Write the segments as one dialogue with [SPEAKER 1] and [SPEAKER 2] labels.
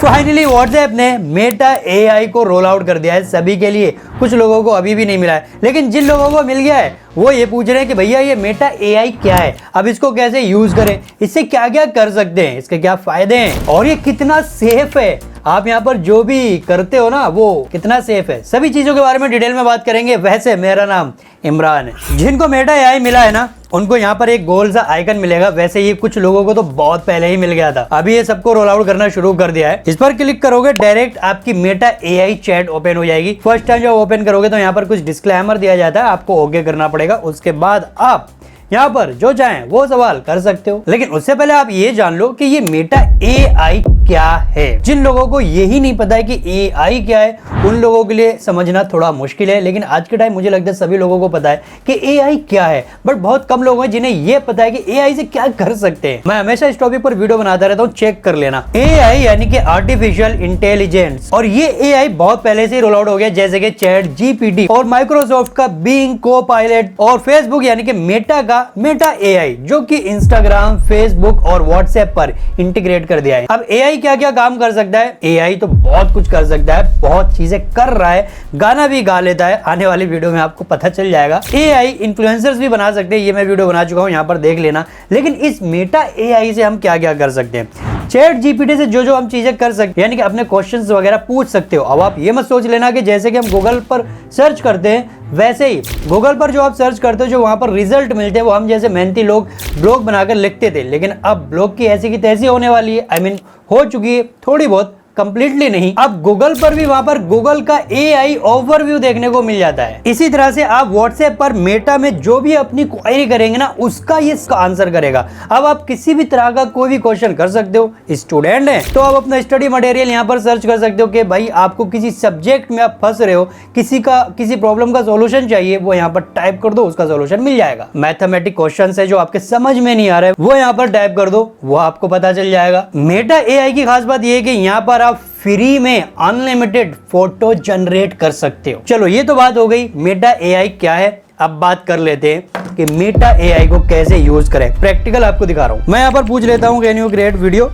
[SPEAKER 1] Finally WhatsApp ने Meta AI को roll out कर दिया है सभी के लिए। कुछ लोगों को अभी भी नहीं मिला है, लेकिन जिन लोगों को मिल गया है वो ये पूछ रहे हैं कि भैया ये मेटा एआई क्या है, अब इसको कैसे यूज करें, इससे क्या क्या कर सकते हैं, इसके क्या फायदे हैं और ये कितना सेफ है, आप यहाँ पर जो भी करते हो ना वो कितना सेफ है। सभी चीजों के बारे में डिटेल में बात करेंगे। वैसे मेरा नाम इमरान है। जिनको मेटा एआई मिला है ना उनको यहाँ पर एक गोल सा आइकन मिलेगा। वैसे ये कुछ लोगों को तो बहुत पहले ही मिल गया था, अभी ये सबको रोल आउट करना शुरू कर दिया है। इस पर क्लिक करोगे डायरेक्ट आपकी मेटा एआई चैट ओपन हो जाएगी। फर्स्ट टाइम जब ओपन करोगे तो यहाँ पर कुछ डिस्क्लेमर दिया जाता है, आपको ओके करना पड़ेगा। उसके बाद आप यहाँ पर जो चाहें वो सवाल कर सकते हो, लेकिन उससे पहले आप ये जान लो कि ये मेटा एआई क्या है। जिन लोगों को यही नहीं पता है कि एआई क्या है उन लोगों के लिए समझना थोड़ा मुश्किल है, लेकिन आज के टाइम मुझे लगता है सभी लोगों को पता है कि एआई क्या है, बट बहुत कम लोग हैं जिन्हें ये पता है कि एआई से क्या कर सकते हैं। मैं हमेशा इस टॉपिक पर वीडियो बनाता रहता हूँ, चेक कर लेना। एआई यानी कि आर्टिफिशियल इंटेलिजेंस, और ये एआई बहुत पहले से रोल आउट हो गया, जैसे कि चैट जीपीटी और माइक्रोसॉफ्ट का बीइंग कोपायलट और फेसबुक यानी कि मेटा का मेटा एआई जो कि इंस्टाग्राम, फेसबुक और व्हाट्सएप पर इंटीग्रेट कर दिया है। अब एआई क्या क्या काम कर सकता है? एआई तो बहुत कुछ कर सकता है, बहुत चीजें कर रहा है, गाना भी गा लेता है। आने वाली वीडियो में आपको पता चल जाएगा। एआई इन्फ्लुएंसर्स भी बना सकते हैं, ये मैं वीडियो बना चुका हूं, यहाँ पर देख लेना। लेकिन इस मेटा एआई से हम क्या क्या कर सकते हैं? चैट जीपीटी से जो हम चीजें कर सकते हैं, यानी कि अपने क्वेश्चंस वगैरह पूछ सकते हो। अब आप ये मत सोच लेना कि जैसे कि हम गूगल पर सर्च करते हैं वैसे ही गूगल पर जो आप सर्च करते हो, जो वहां पर रिजल्ट मिलते हैं वो हम जैसे मेहनती लोग ब्लॉग बनाकर लिखते थे, लेकिन अब ब्लॉग की ऐसी की तैसी होने वाली है। आई मीन हो चुकी है थोड़ी बहुत, कंप्लीटली नहीं। अब गूगल पर भी वहां पर गूगल का एआई ओवरव्यू देखने को मिल जाता है। इसी तरह से आप व्हाट्सएप पर मेटा में जो भी अपनी क्वेरी करेंगे ना उसका ये आंसर करेगा। अब आप किसी भी तरह का कोई भी क्वेश्चन कर सकते हो। स्टूडेंट है तो आप अपना स्टडी मटेरियल यहाँ पर सर्च कर सकते हो कि भाई आपको किसी सब्जेक्ट में आप फंस रहे हो, किसी प्रॉब्लम का सोल्यूशन चाहिए, वो यहाँ पर टाइप कर दो, उसका सोल्यूशन मिल जाएगा। मैथमेटिक क्वेश्चन है जो आपके समझ में नहीं आ रहा है वो यहाँ पर टाइप कर दो, वो आपको पता चल जाएगा। मेटा एआई की खास बात यह है कि यहाँ पर आप फ्री में अनलिमिटेड फोटो जनरेट कर सकते हो। चलो ये तो बात हो गई मेटा एआई क्या है। अब बात कर लेते हैं कि मेटा एआई को कैसे यूज करें। प्रैक्टिकल आपको दिखा रहा हूं। मैं यहाँ पर पूछ लेता हूं कैन यू क्रिएट वीडियो।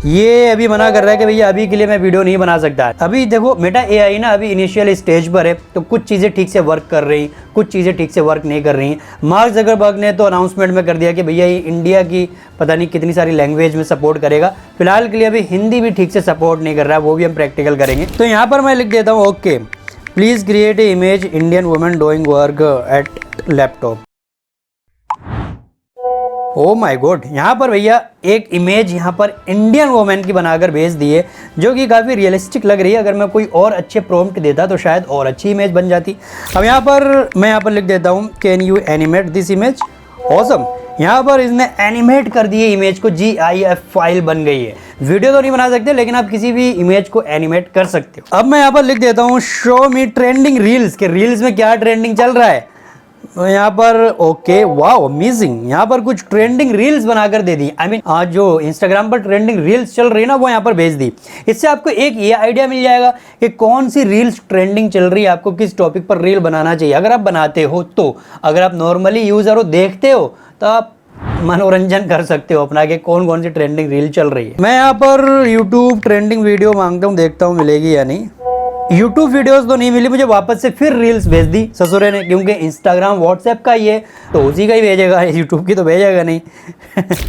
[SPEAKER 1] ये अभी मना कर रहा है कि भैया अभी के लिए मैं वीडियो नहीं बना सकता। अभी देखो मेटा एआई ना अभी इनिशियल स्टेज पर है, तो कुछ चीज़ें ठीक से वर्क कर रही, कुछ चीज़ें ठीक से वर्क नहीं कर रही। मार्क ज़करबर्ग ने तो अनाउंसमेंट में कर दिया कि भैया ये इंडिया की पता नहीं कितनी सारी लैंग्वेज में सपोर्ट करेगा। फिलहाल के लिए अभी हिंदी भी ठीक से सपोर्ट नहीं कर रहा है, वो भी हम प्रैक्टिकल करेंगे। तो यहाँ पर मैं लिख देता हूँ okay please create a image Indian women doing work at laptop. Oh my God, यहाँ पर भैया एक इमेज यहाँ पर इंडियन वुमेन की बनाकर भेज दी है, जो कि काफ़ी रियलिस्टिक लग रही है। अगर मैं कोई और अच्छे प्रॉम्प्ट देता तो शायद और अच्छी इमेज बन जाती। अब यहाँ पर मैं लिख देता हूँ can you animate this image. Awesome, यहाँ पर इसने एनिमेट कर दिए इमेज को, GIF फाइल बन गई है। वीडियो तो नहीं बना सकते लेकिन आप किसी भी इमेज को एनिमेट कर सकते हो। अब मैं यहाँ पर लिख देता हूँ शो मी ट्रेंडिंग रील्स, के रील्स में क्या ट्रेंडिंग चल रहा है। यहाँ पर ओके वाओ अमेजिंग, यहाँ पर कुछ ट्रेंडिंग रील्स बनाकर दे दी। आई मीन आज जो इंस्टाग्राम पर ट्रेंडिंग रील्स चल रही है ना वो यहाँ पर भेज दी। इससे आपको एक ये आइडिया मिल जाएगा कि कौन सी रील्स ट्रेंडिंग चल रही है, आपको किस टॉपिक पर रील बनाना चाहिए। अगर आप बनाते हो तो, अगर आप नॉर्मली यूजर हो देखते हो तो आप मनोरंजन कर सकते हो अपना कि कौन कौन सी ट्रेंडिंग रील चल रही है। मैं यहाँ पर यूट्यूब ट्रेंडिंग वीडियो मांगता हूँ, देखता हूँ मिलेगी या नहीं। यूट्यूब वीडियोस तो नहीं मिली मुझे, वापस से फिर रील्स भेज दी ससुरे ने, क्योंकि इंस्टाग्राम व्हाट्सएप का ही है तो उसी का ही भेजेगा, यूट्यूब की तो भेजेगा नहीं।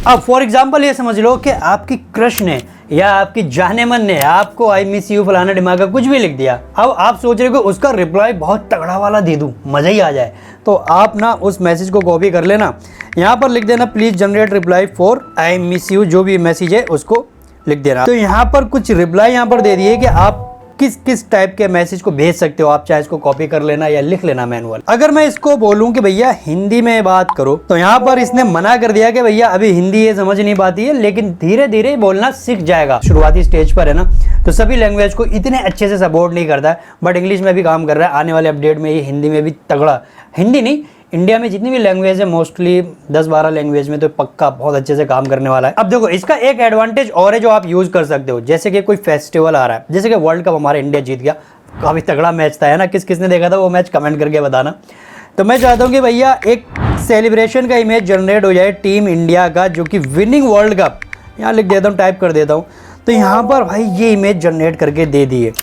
[SPEAKER 1] अब फॉर एग्जांपल ये समझ लो कि आपकी क्रश ने या आपकी जाने मन ने आपको आई मिस यू फलाना दिमाग कुछ भी लिख दिया। अब आप सोच रहे हो कि उसका रिप्लाई बहुत तगड़ा वाला दे दूं, मजा ही आ जाए, तो आप ना उस मैसेज को कॉपी कर लेना, यहाँ पर लिख देना please generate reply for I miss you, जो भी मैसेज है उसको लिख देना। तो यहाँ पर कुछ रिप्लाई यहाँ पर दे दिए कि आप किस किस टाइप के मैसेज को भेज सकते हो। आप चाहे इसको कॉपी कर लेना या लिख लेना मैनुअल। अगर मैं इसको बोलूं कि भैया हिंदी में बात करो तो यहाँ पर इसने मना कर दिया कि भैया अभी हिंदी ये समझ नहीं पाती है, लेकिन धीरे धीरे बोलना सीख जाएगा। शुरुआती स्टेज पर है ना, तो सभी लैंग्वेज को इतने अच्छे से सपोर्ट नहीं करता है, बट इंग्लिश में भी काम कर रहा है। आने वाले अपडेट में ये हिंदी में भी तगड़ा, हिंदी नहीं इंडिया में जितनी भी लैंग्वेज है मोस्टली 10-12 लैंग्वेज में तो पक्का बहुत अच्छे से काम करने वाला है। अब देखो इसका एक एडवांटेज और है जो आप यूज कर सकते हो, जैसे कि कोई फेस्टिवल आ रहा है, जैसे कि वर्ल्ड कप हमारा इंडिया जीत गया, काफी तगड़ा मैच था है ना, किसने देखा था वो मैच कमेंट करके बताना। तो मैं चाहता हूँ कि भैया एक सेलिब्रेशन का इमेज जनरेट हो जाए टीम इंडिया का, जो कि विनिंग वर्ल्ड कप, यहाँ लिख देता हूँ, टाइप कर देता हूँ। तो यहाँ पर भाई ये इमेज जनरेट करके दे दिए।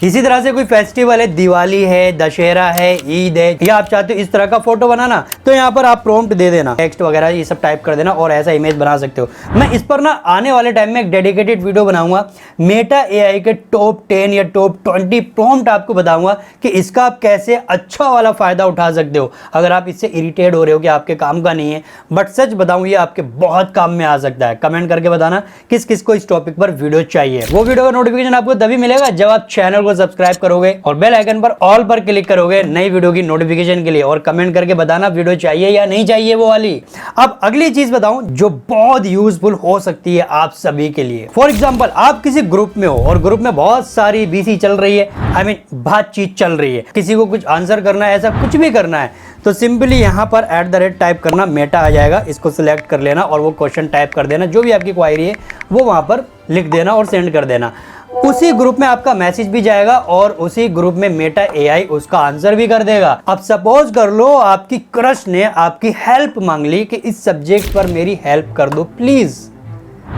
[SPEAKER 1] इसी तरह से कोई फेस्टिवल है, दिवाली है, दशहरा है, ईद है, या आप चाहते हो इस तरह का फोटो बनाना, तो यहाँ पर आप प्रॉम्प्ट दे देना, टेक्स्ट वगैरह ये सब टाइप कर देना और ऐसा इमेज बना सकते हो। मैं इस पर ना आने वाले टाइम में एक डेडिकेटेड वीडियो बनाऊंगा, मेटा एआई के टॉप 10 या टॉप 20 प्रॉम्प्ट आपको बताऊंगा कि इसका आप कैसे अच्छा वाला फायदा उठा सकते हो। अगर आप इससे इरिटेट हो रहे हो कि आपके काम का नहीं है, बट सच बताऊं ये आपके बहुत काम में आ सकता है। कमेंट करके बताना किस किस को इस टॉपिक पर वीडियो चाहिए। वो वीडियो का नोटिफिकेशन आपको तभी मिलेगा जब आप चैनल को सब्सक्राइब करोगे और बेल आइकन पर ऑल पर क्लिक करोगे नई वीडियो की नोटिफिकेशन के लिए, और कमेंट करके बताना वीडियो चाहिए या नहीं चाहिए वो वाली। अब अगली चीज बताऊं जो बहुत यूजफुल हो सकती है आप सभी के लिए। फॉर एग्जांपल आप किसी ग्रुप में हो और ग्रुप में बहुत सारी बीसी चल रही है, आई मीन बातचीत चल रही है, किसी को कुछ आंसर करना है, ऐसा कुछ भी करना है, तो सिंपली यहां पर @ टाइप करना, मेटा आ जाएगा, इसको सिलेक्ट कर लेना और वो क्वेश्चन टाइप कर देना, जो भी आपकी क्वायरी है वो वहां पर लिख देना और सेंड कर देना। उसी ग्रुप में आपका मैसेज भी जाएगा और उसी ग्रुप में मेटा एआई उसका आंसर भी कर देगा। अब सपोज कर लो आपकी क्रश ने आपकी हेल्प मांग ली कि इस सब्जेक्ट पर मेरी हेल्प कर दो प्लीज,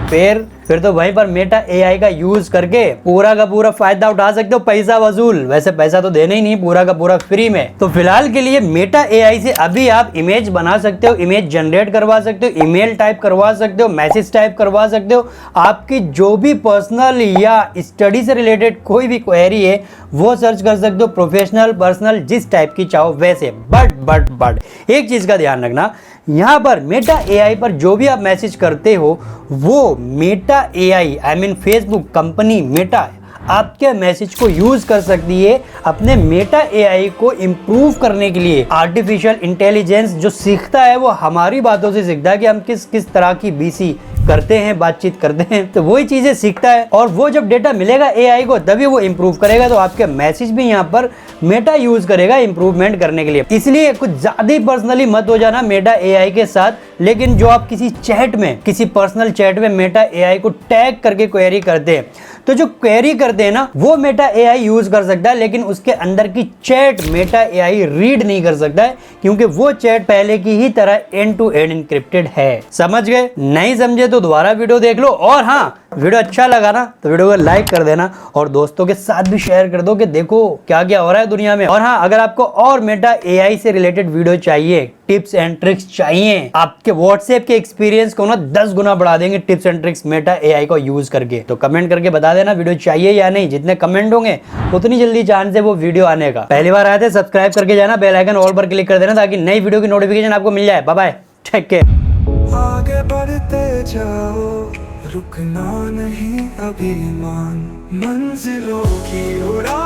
[SPEAKER 1] फिर तो वहीं पर मेटा एआई का यूज करके पूरा का पूरा फायदा उठा सकते हो, पैसा वसूल। वैसे पैसा तो देना ही नहीं, पूरा का पूरा फ्री में। तो फिलहाल के लिए मेटा एआई से अभी आप इमेज बना सकते हो, इमेज जनरेट करवा सकते हो, ईमेल टाइप करवा सकते हो, मैसेज टाइप करवा सकते हो, आपकी जो भी पर्सनल या स्टडी से रिलेटेड कोई भी क्वेरी है वो सर्च कर सकते हो, प्रोफेशनल पर्सनल जिस टाइप की चाहो वैसे। बट एक चीज का ध्यान रखना, यहां पर मेटा एआई पर जो भी आप मैसेज करते हो वो Meta AI I mean Facebook company Meta आपके मैसेज को यूज कर सकती है अपने मेटा एआई को इंप्रूव करने के लिए। आर्टिफिशियल इंटेलिजेंस जो सीखता है वो हमारी बातों से सीखता है कि हम किस किस तरह की बीसी करते हैं, बातचीत करते हैं, तो वही चीजें सीखता है और वो जब डेटा मिलेगा एआई को तभी वो इंप्रूव करेगा। तो आपके मैसेज भी यहाँ पर मेटा यूज करेगा इंप्रूवमेंट करने के लिए। इसलिए कुछ ज्यादा ही पर्सनली मत हो जाना मेटा एआई के साथ, लेकिन जो आप किसी चैट में, किसी पर्सनल चैट में मेटा एआई को टैग करके क्वेरी करते हैं, तो जो क्वेरी करते हैं ना वो मेटा एआई यूज कर सकता है, लेकिन उसके अंदर की चैट मेटा एआई रीड नहीं कर सकता है, क्योंकि वो चैट पहले की ही तरह एंड टू एंड इनक्रिप्टेड है। समझ गए? नहीं समझे तो दोबारा वीडियो देख लो, और हाँ वीडियो अच्छा लगा ना तो वीडियो को लाइक कर देना और दोस्तों के साथ भी शेयर कर दो कि देखो क्या क्या हो रहा है दुनिया में। और हाँ, अगर आपको और मेटा एआई से रिलेटेड वीडियो चाहिए, टिप्स एंड ट्रिक्स चाहिए, आपके व्हाट्सएप के एक्सपीरियंस को ना 10 गुना बढ़ा देंगे tips and tricks Meta AI को यूज करके, तो कमेंट करके बता देना वीडियो चाहिए या नहीं। जितने कमेंट होंगे उतनी जल्दी चांस है वो वीडियो आने का। पहली बार आए थे सब्सक्राइब करके जाना, बेल आइकन ऑल पर क्लिक कर देना ताकि नई वीडियो की नोटिफिकेशन आपको मिल जाए। Bye bye, take care.
[SPEAKER 2] आगे बढ़ते जाओ, रुकना नहीं अभिमान, मंजिलों की उड़ान।